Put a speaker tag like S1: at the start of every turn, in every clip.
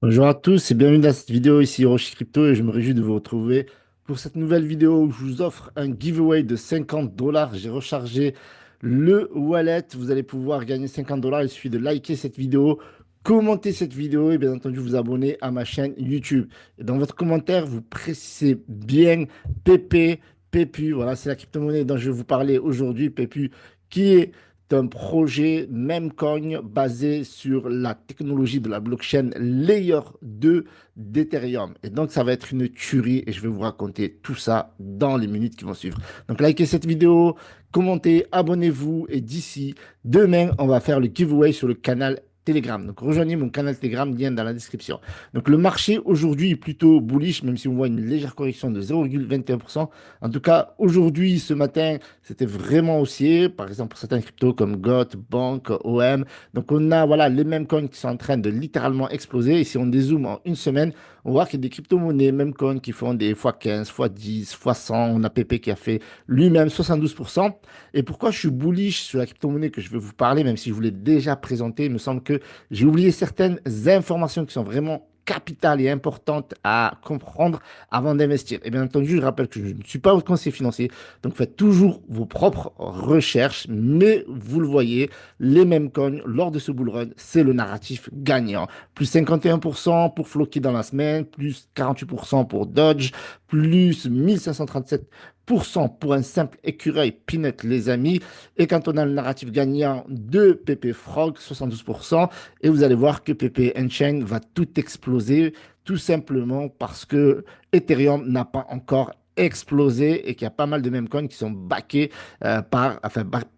S1: Bonjour à tous et bienvenue dans cette vidéo ici Rocher Crypto et je me réjouis de vous retrouver pour cette nouvelle vidéo où je vous offre un giveaway de 50 dollars. J'ai rechargé le wallet, vous allez pouvoir gagner 50 dollars. Il suffit de liker cette vidéo, commenter cette vidéo et bien entendu vous abonner à ma chaîne YouTube. Et dans votre commentaire, vous précisez bien PP, PEPU, voilà, c'est la crypto-monnaie dont je vais vous parler aujourd'hui, PEPU, qui est un projet Memcoin basé sur la technologie de la blockchain Layer 2 d'Ethereum. Et donc, ça va être une tuerie et je vais vous raconter tout ça dans les minutes qui vont suivre. Donc, likez cette vidéo, commentez, abonnez-vous et d'ici demain, on va faire le giveaway sur le canal Telegram. Donc, rejoignez mon canal Telegram, lien dans la description. Donc, le marché aujourd'hui est plutôt bullish, même si on voit une légère correction de 0,21%. En tout cas, aujourd'hui, ce matin, c'était vraiment haussier. Par exemple, pour certains cryptos comme GOT, Bank, OM. Donc, on a voilà, les mêmes coins qui sont en train de littéralement exploser. Et si on dézoome en une semaine, on voit qu'il y a des crypto-monnaies, mêmes coins qui font des x15, x10, x100. On a PP qui a fait lui-même 72%. Et pourquoi je suis bullish sur la crypto-monnaie que je vais vous parler, même si je vous l'ai déjà présenté, il me semble que j'ai oublié certaines informations qui sont vraiment capitales et importantes à comprendre avant d'investir. Et bien entendu, je rappelle que je ne suis pas votre conseiller financier, donc faites toujours vos propres recherches, mais vous le voyez, les mêmes coins lors de ce bull run, c'est le narratif gagnant. Plus 51% pour Floki dans la semaine, plus 48% pour Dodge, plus 1537% pour un simple écureuil Peanut, les amis. Et quand on a le narratif gagnant de PP Frog, 72%, et vous allez voir que PP Enchain va tout exploser, tout simplement parce que Ethereum n'a pas encore explosé et qu'il y a pas mal de meme coins qui sont backés pas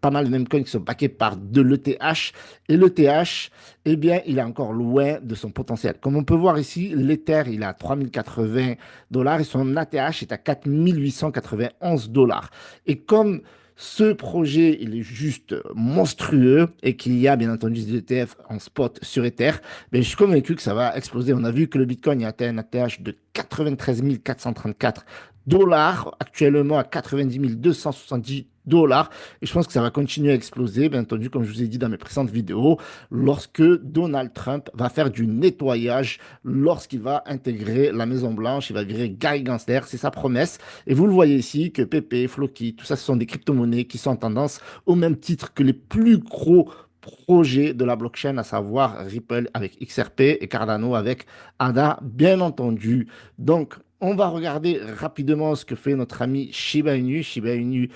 S1: mal de meme coins qui sont backés par de l'ETH. Et l'ETH, eh bien, il est encore loin de son potentiel. Comme on peut voir ici, l'Ether, il est à 3080 dollars et son ATH est à 4891 dollars. Et comme ce projet, il est juste monstrueux et qu'il y a bien entendu des ETF en spot sur Ether, mais je suis convaincu que ça va exploser. On a vu que le Bitcoin a atteint un ATH de 93 434 dollars, actuellement à 90 270 dollars. Et je pense que ça va continuer à exploser, bien entendu, comme je vous ai dit dans mes précédentes vidéos, lorsque Donald Trump va faire du nettoyage, lorsqu'il va intégrer la Maison-Blanche, il va virer Guy Gangster, c'est sa promesse. Et vous le voyez ici que PP, Floki, tout ça, ce sont des crypto-monnaies qui sont en tendance au même titre que les plus gros projets de la blockchain, à savoir Ripple avec XRP et Cardano avec ADA, bien entendu. Donc, on va regarder rapidement ce que fait notre ami Shiba Inu. Shiba Inu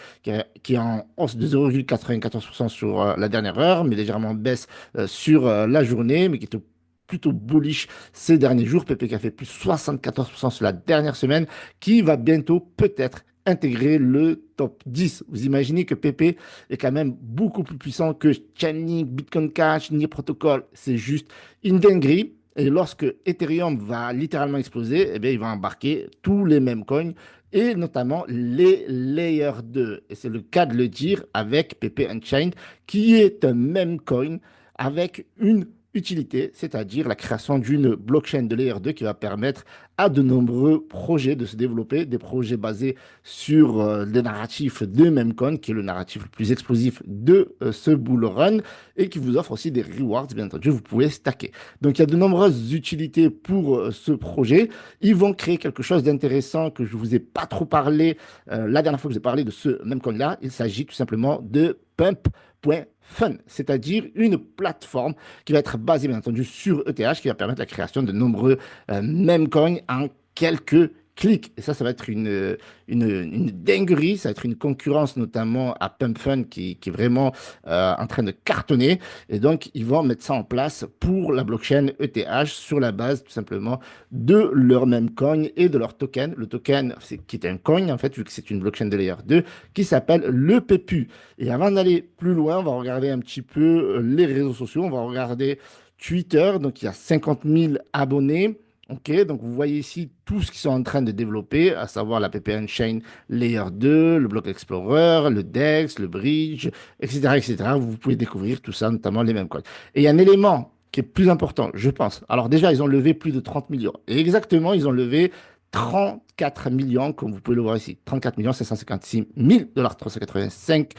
S1: qui est en hausse de 0,94% sur la dernière heure, mais légèrement baisse sur la journée, mais qui est plutôt bullish ces derniers jours. PP qui a fait plus 74% sur la dernière semaine, qui va bientôt peut-être intégrer le top 10. Vous imaginez que PP est quand même beaucoup plus puissant que Chainlink, Bitcoin Cash, ni Protocol. C'est juste une dinguerie. Et lorsque Ethereum va littéralement exploser, eh bien, il va embarquer tous les mêmes coins et notamment les Layer 2. Et c'est le cas de le dire avec PP Unchained, qui est un même coin avec une utilité, c'est-à-dire la création d'une blockchain de Layer 2 qui va permettre à de nombreux projets de se développer, des projets basés sur des narratifs de Memcoin, qui est le narratif le plus explosif de ce bull run, et qui vous offre aussi des rewards, bien entendu, vous pouvez stacker. Donc il y a de nombreuses utilités pour ce projet. Ils vont créer quelque chose d'intéressant que je ne vous ai pas trop parlé la dernière fois que j'ai parlé de ce Memcoin-là. Il s'agit tout simplement de Pump.fun, c'est-à-dire une plateforme qui va être basée bien entendu sur ETH, qui va permettre la création de nombreux Memcoin en quelques clics. Et ça va être une dinguerie, ça va être une concurrence notamment à PumpFun qui est vraiment en train de cartonner. Et donc, ils vont mettre ça en place pour la blockchain ETH sur la base tout simplement de leur même coin et de leur token. Le token, qui est un coin en fait, vu que c'est une blockchain de layer 2, qui s'appelle le PEPU. Et avant d'aller plus loin, on va regarder un petit peu les réseaux sociaux. On va regarder Twitter. Donc, il y a 50 000 abonnés. OK, donc vous voyez ici tout ce qu'ils sont en train de développer, à savoir la PPN Chain Layer 2, le Block Explorer, le DEX, le Bridge, etc., etc. Vous pouvez découvrir tout ça, notamment les mêmes codes. Et il y a un élément qui est plus important, je pense. Alors déjà, ils ont levé plus de 30 millions. Et exactement, ils ont levé 34 millions, comme vous pouvez le voir ici. 34 millions 556 000 dollars, 385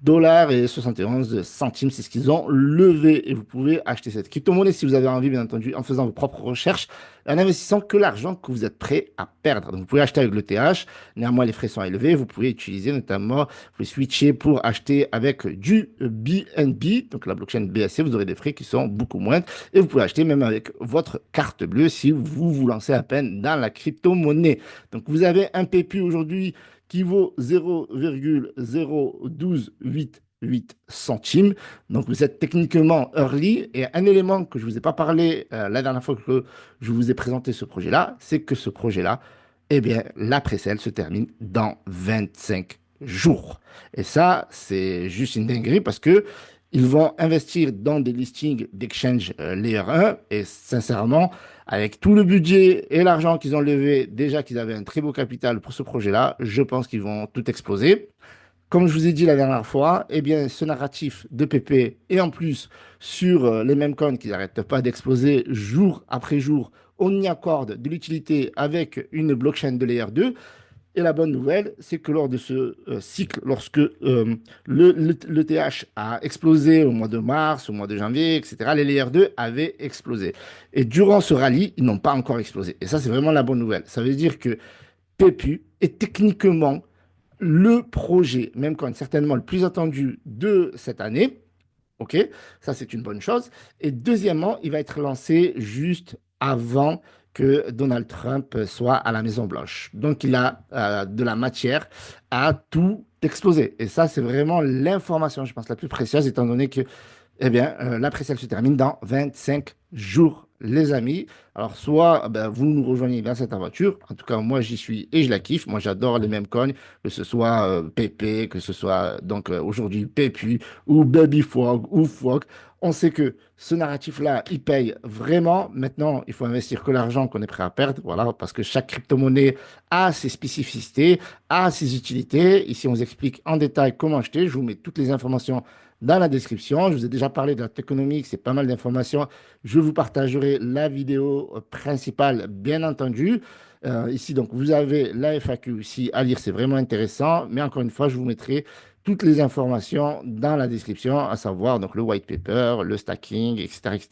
S1: dollars 71 centimes. C'est ce qu'ils ont levé. Et vous pouvez acheter cette crypto-monnaie si vous avez envie, bien entendu, en faisant vos propres recherches, en investissant que l'argent que vous êtes prêt à perdre. Donc, vous pouvez acheter avec le TH. Néanmoins, les frais sont élevés. Vous pouvez utiliser notamment, vous pouvez switcher pour acheter avec du BNB, donc la blockchain BSC. Vous aurez des frais qui sont beaucoup moindres. Et vous pouvez acheter même avec votre carte bleue si vous vous lancez à peine dans la crypto-monnaie. Donc, vous avez un PPU aujourd'hui qui vaut 0,01288 centimes. Donc, vous êtes techniquement early. Et un élément que je ne vous ai pas parlé la dernière fois que je vous ai présenté ce projet-là, c'est que ce projet-là, eh bien, la précelle se termine dans 25 jours. Et ça, c'est juste une dinguerie parce que ils vont investir dans des listings d'exchange Layer 1 et sincèrement, avec tout le budget et l'argent qu'ils ont levé, déjà qu'ils avaient un très beau capital pour ce projet-là, je pense qu'ils vont tout exploser. Comme je vous ai dit la dernière fois, eh bien, ce narratif de PP et en plus sur les mêmes coins qui n'arrêtent pas d'exploser jour après jour, on y accorde de l'utilité avec une blockchain de Layer 2. Et la bonne nouvelle, c'est que lors de ce cycle, lorsque le TH a explosé au mois de mars, au mois de janvier, etc., les Layer 2 avaient explosé. Et durant ce rallye, ils n'ont pas encore explosé. Et ça, c'est vraiment la bonne nouvelle. Ça veut dire que PEPU est techniquement le projet, même quand certainement le plus attendu de cette année. OK, ça c'est une bonne chose. Et deuxièmement, il va être lancé juste avant que Donald Trump soit à la Maison-Blanche. Donc il a de la matière à tout exploser. Et ça, c'est vraiment l'information, je pense, la plus précieuse, étant donné que eh bien, la précelle se termine dans 25 jours, les amis. Alors, soit ben, vous nous rejoignez dans cette aventure. En tout cas, moi, j'y suis et je la kiffe. Moi, j'adore les mêmes coins, que ce soit PP, que ce soit donc aujourd'hui Pépu ou Baby Frog ou Frog. On sait que ce narratif-là, il paye vraiment. Maintenant, il faut investir que l'argent qu'on est prêt à perdre. Voilà, parce que chaque crypto-monnaie a ses spécificités, a ses utilités. Ici, on vous explique en détail comment acheter. Je vous mets toutes les informations dans la description. Je vous ai déjà parlé de la tokenomics, c'est pas mal d'informations. Je vous partagerai la vidéo principale, bien entendu. Ici, donc, vous avez la FAQ aussi à lire, c'est vraiment intéressant. Mais encore une fois, je vous mettrai toutes les informations dans la description, à savoir donc, le white paper, le stacking, etc., etc.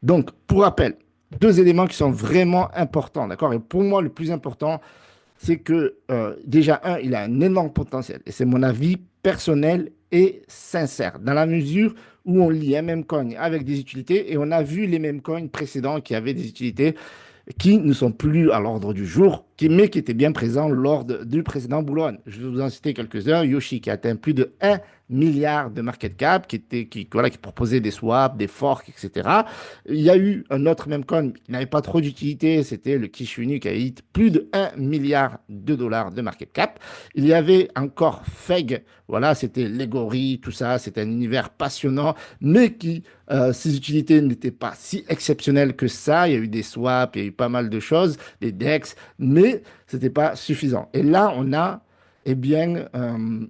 S1: Donc, pour rappel, deux éléments qui sont vraiment importants, d'accord? Et pour moi, le plus important, c'est que déjà, un, il a un énorme potentiel. Et c'est mon avis personnel et sincère, dans la mesure où on lit un même coin avec des utilités et on a vu les mêmes coins précédents qui avaient des utilités qui ne sont plus à l'ordre du jour, mais qui étaient bien présents lors du précédent bull run. Je vais vous en citer quelques-uns. Yoshi qui a atteint plus de 1 milliard de market cap, voilà, qui proposait des swaps, des forks, etc. Il y a eu un autre même coin qui n'avait pas trop d'utilité, c'était le Kishuni qui a eu plus de 1 milliard de dollars de market cap. Il y avait encore Feg, voilà, c'était Legori, tout ça, c'était un univers passionnant, mais qui ses utilités n'étaient pas si exceptionnelles que ça. Il y a eu des swaps, il y a eu pas mal de choses, des DEX, mais ce n'était pas suffisant. Et là, on a eh bien,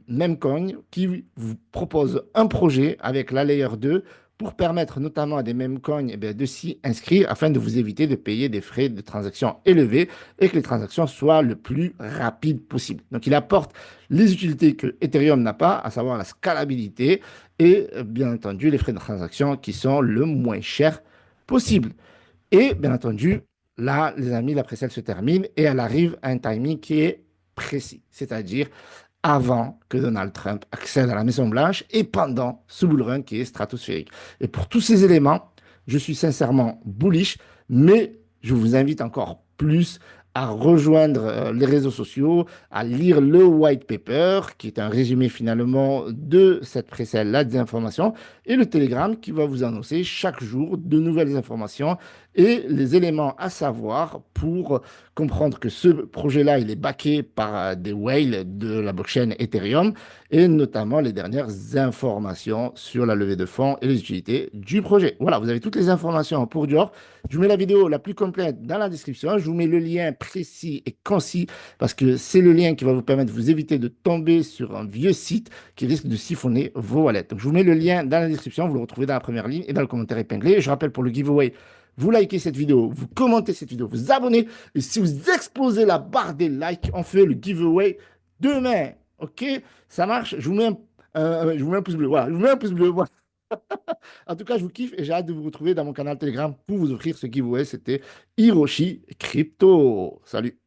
S1: Memcoin qui vous propose un projet avec la Layer 2 pour permettre notamment à des Memcoins eh bien, de s'y inscrire afin de vous éviter de payer des frais de transaction élevés et que les transactions soient le plus rapides possible. Donc, il apporte les utilités que Ethereum n'a pas, à savoir la scalabilité et bien entendu les frais de transaction qui sont le moins chers possible. Et bien entendu, là, les amis, la précelle se termine et elle arrive à un timing qui est précis, c'est-à-dire avant que Donald Trump accède à la Maison-Blanche et pendant ce bull run qui est stratosphérique. Et pour tous ces éléments, je suis sincèrement bullish, mais je vous invite encore plus à rejoindre les réseaux sociaux, à lire le white paper, qui est un résumé finalement de cette précelle-là des informations, et le Telegram qui va vous annoncer chaque jour de nouvelles informations et les éléments à savoir pour comprendre que ce projet-là, il est backé par des whales de la blockchain Ethereum et notamment les dernières informations sur la levée de fonds et les utilités du projet. Voilà, vous avez toutes les informations pour Dior. Je vous mets la vidéo la plus complète dans la description. Je vous mets le lien précis et concis parce que c'est le lien qui va vous permettre de vous éviter de tomber sur un vieux site qui risque de siphonner vos wallets. Donc, je vous mets le lien dans la description. Vous le retrouvez dans la première ligne et dans le commentaire épinglé. Je rappelle pour le giveaway, vous likez cette vidéo, vous commentez cette vidéo, vous abonnez. Et si vous explosez la barre des likes, on fait le giveaway demain. OK? Ça marche? Je vous mets Je vous mets un pouce bleu. Voilà, je vous mets un pouce bleu. Voilà. En tout cas, je vous kiffe et j'ai hâte de vous retrouver dans mon canal Telegram pour vous offrir ce giveaway. C'était Hiroshi Crypto. Salut.